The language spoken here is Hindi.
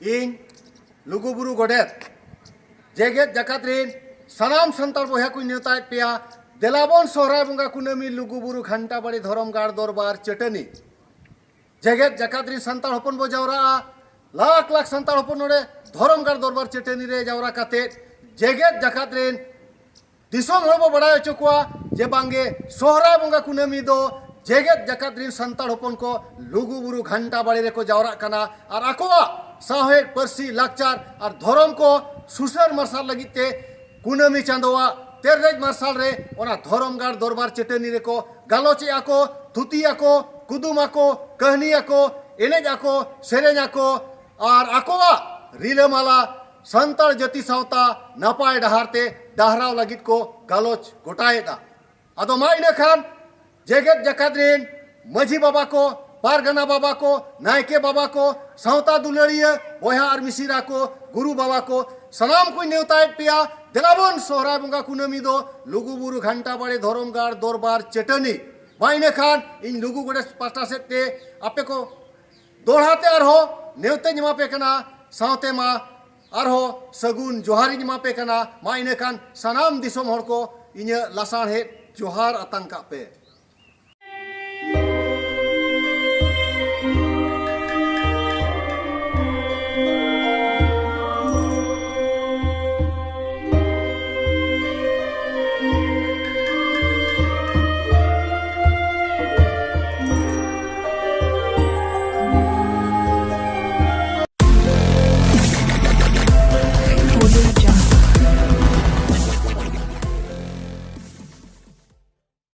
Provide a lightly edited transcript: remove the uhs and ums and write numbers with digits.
इन लुगुबुरु गोडेत जेगेत जाकात रेन सनाम संताल बया को नेवतायेद पेया देलाबन सोहराय बंगा कुनामी लुगुबुरु घंटा बाड़ी धरम गाड़ दरबार चटनी जेगेत जाकात रेन संताल हपन बो जावरा लाख लाख संताल हपन नोडे धरम गाड़ दरबार चटनी रे जावरा काते जेगेत जाकात रेन दिसोम हर बो बड़ाय होचो कोआ जे बांगे सोहराय बंगा कुनामी दो जेगेत जाकात रेन संताल हपन को लुगुबुरु घंटा बाड़ी रे को जावरा कना और आकोवा साहेब परसी लाचार और धरम को सुसर मार्शल लगिते कुनामी चांदोआ तेररेज मार्शल रे ओना धरम गाड़ दरबार चटनी रे को गालोचे आको थुती आको कुदुम आको कहनी आको एनेज आको सेरेज आको और आकोवा रिलामाला संताल जाति सावता नापाय डहारते डाहराव लगित को गालोच गोटाएदा आदो मा इना खान जेगेत जाकात रेन माझी बाबा को पारगना बाबा को नायके बाबा को सावता दुलड़िया बोया और मिसिरा को गुरु बाबा को सनाम को नेवतायेद पेया देलाबन सोहराय बंगा कुनामी दो लुगुबुरु घंटा बाड़ी धरम गाड़ दरबार चटनी बाइने खान इन लुगु गोडे पास्टा सेते आपे को दोहराते आर हो नेवते जमा पे कना सावते मा आर हो सगुन जोहारी जमा पे कना मा इने खान सनाम दिसोम हर को इने लासाण हे जोहार आतंका पे।